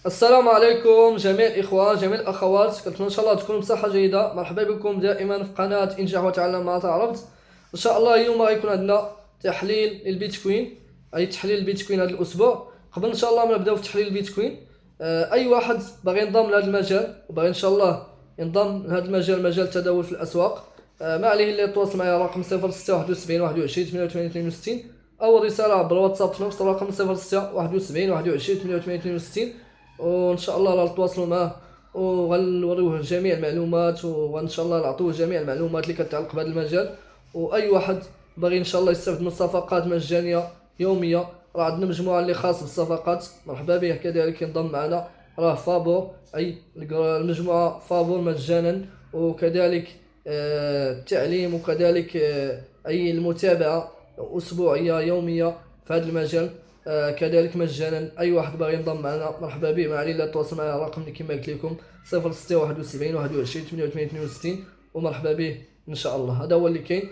السلام عليكم جميع الإخوة جميع الأخوات، كنتمنى إن شاء الله تكونوا بصحة جيدة. مرحبا بكم دائما في قناة انجح وتعلم مع عربت. إن شاء الله اليوم غيكون عندنا تحليل للبيتكوين، أي تحليل البيتكوين هذا الأسبوع. قبل إن شاء الله ما نبداو في تحليل البيتكوين، أي واحد باغي ينضم لهذا المجال وباغي إن شاء الله ينضم لهذا المجال، مجال التداول في الأسواق، ما عليه إلا يتواصل معي رقم 0671 21 88 62 أو الرسالة عبر الواتساب في نفس الرقم 06 71 21 88 62. وان شاء الله نتواصلوا معه وغنوريوه جميع المعلومات، وان شاء الله نعطوه جميع المعلومات اللي كتعلق بهذا المجال. واي واحد باغي ان شاء الله يستافد من صفقات مجانيه يوميه، راه عندنا مجموعه اللي خاص بالصفقات، مرحبا به كذلك ينضم معنا. راه فابور، اي المجموعه فابور مجانا، وكذلك التعليم، وكذلك اي المتابعه اسبوعيه يوميه في هذا المجال كذلك مجانا. اي واحد باغي ينضم معنا مرحبا به، ما عليه الا التواصل معنا الرقم اللي كما قلت لكم 0671 21 88 62 ومرحبا به ان شاء الله. هذا هو اللي كاين.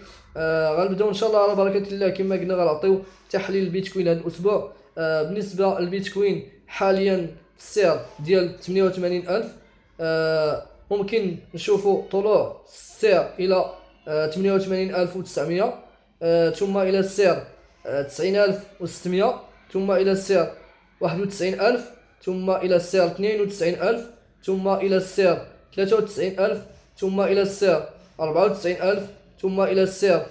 غنبداو ان شاء الله على بركه الله كما قلنا، غنعطيو تحليل البيتكوين هذا الاسبوع. بالنسبه للبيتكوين حاليا السعر ديال 88000. ممكن نشوفوا طلوع السعر الى 88900، ثم الى السعر 90600، ثم إلى السعر 91,000، ثم إلى السعر 92,000، ثم إلى السعر 93,000، ثم إلى السعر 94,000، ثم إلى السعر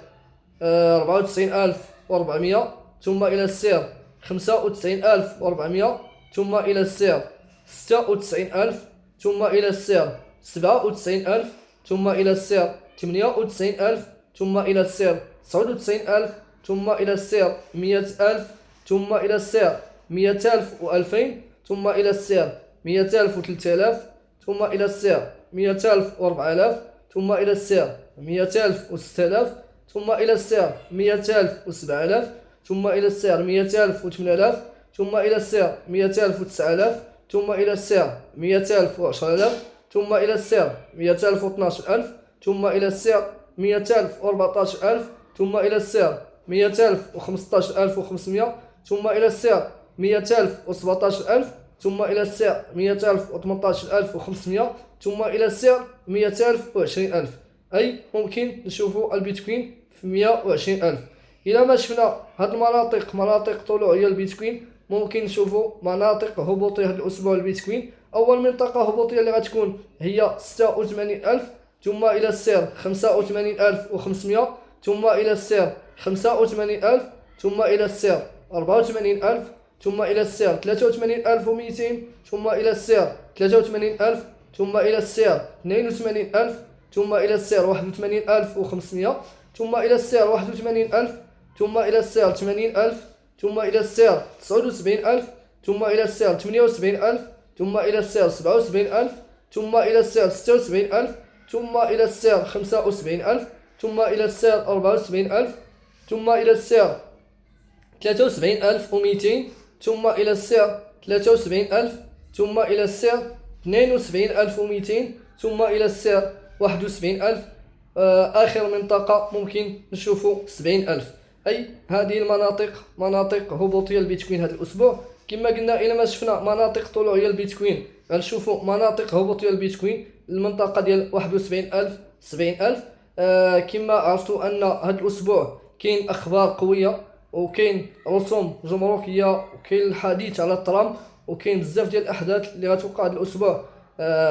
94,400، ثم إلى السعر 95,400، ثم إلى السعر 96,000، ثم إلى السعر 97,000، ثم إلى السعر 98,000، ثم إلى السعر 99,000، ثم إلى السعر 100,000، ثم إلى السعر 100,000 و2000، ثم إلى السعر 100,000 و3000، ثم إلى السعر 100,000 و4000، ثم إلى السعر 100,000 و6000، ثم إلى السعر 100,000 و7000، ثم إلى السعر 100,000 و8000، ثم إلى السعر 100,000 و9000، ثم إلى السعر 100,000 و10,000، ثم إلى السعر 100,000 و12,000، ثم إلى السعر 100,000 و14,000، ثم إلى السعر 100,000 و15,500، ثم إلى السعر 100,000 و17,000، ثم إلى السعر 100,000 و18,500، ثم إلى السعر 100,000 و20,000. أي ممكن نشوفوا البيتكوين في 120,000. إلى ما شفنا هاد المناطق، مناطق طلوعية البيتكوين، ممكن نشوفوا مناطق هبوطية هاد الأسبوع البيتكوين. أول منطقة هبوطية اللي غتكون هي 86,000، ثم إلى السعر 85,500، ثم إلى السعر 85,000، ثم إلى السعر 84,000، ثم إلى السعر 83,200، ثم إلى السعر 83,000، ثم إلى السعر 82,000، ثم إلى السعر 81,500، ثم إلى السعر 81,000، ثم إلى السعر 80,000، ثم إلى السعر 79,000، ثم إلى السعر 78,000، ثم إلى السعر 77,000، ثم إلى السعر 76,000، ثم إلى السعر 75,000، ثم إلى السعر 74,000، ثم إلى السعر 73,200، ثم إلى السعر 73,000، ثم إلى السعر 72,200، ثم إلى السعر 71,000. آخر منطقة ممكن نشوفوا 70,000. أي هذه المناطق مناطق هبوطية البيتكوين هذا الأسبوع. كما قلنا إلى ما شفنا مناطق طلوعية البيتكوين، غنشوفوا مناطق هبوطية البيتكوين المنطقة ديال 71,000 70,000. كما عرفتوا أن هذا الأسبوع كاين أخبار قوية، وكاين رسوم جمركية، وكاين الحديث على ترامب، وكاين بزاف ديال الأحداث اللي غتوقع هذا الأسبوع.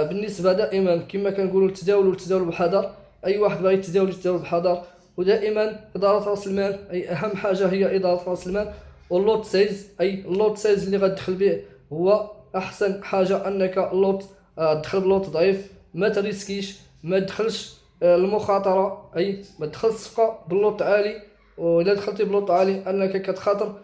بالنسبة دائما كما كنقولوا التداول بحذر. أي واحد باغي يتداول بحذر، ودائما إدارة رأس المال، أي أهم حاجة هي إدارة رأس المال. واللوت سايز، أي اللوت سايز اللي غتدخل به هو أحسن حاجة، أنك اللوت تدخل بلوت ضعيف، ما تريسكيش، ما تدخلش المخاطرة، أي ما تدخلش الصفقة باللوت عالي. وإلا دخلتي بلوت عالي أنك كتخاطر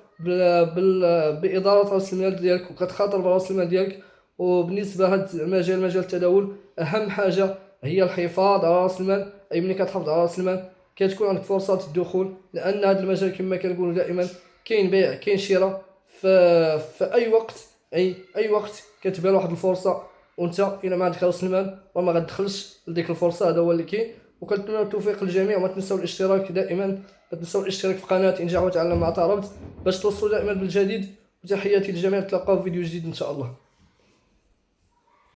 بإدارة رأس المال ديالك، وكتخاطر برأس المال ديالك. وبالنسبة لهذا المجال، مجال التداول، أهم حاجة هي الحفاظ على رأس المال. أي ملي كتحافظ على رأس المال كتكون عندك فرصة الدخول، لأن هذا المجال كما كنقولوا دائما كاين بيع كاين شراء في أي وقت. أي وقت كتبان واحد الفرصة، وانت الى ما عندك راس المال وما غتدخلش لديك الفرصه. هذا هو اللي كاين. وكنتمنى التوفيق للجميع، وما تنسوا الاشتراك دائما، ما تنسوا الاشتراك في قناه انجح وتعلم مع عربت باش توصلوا دائما بالجديد. وتحياتي للجميع، نتلاقاو في فيديو جديد ان شاء الله.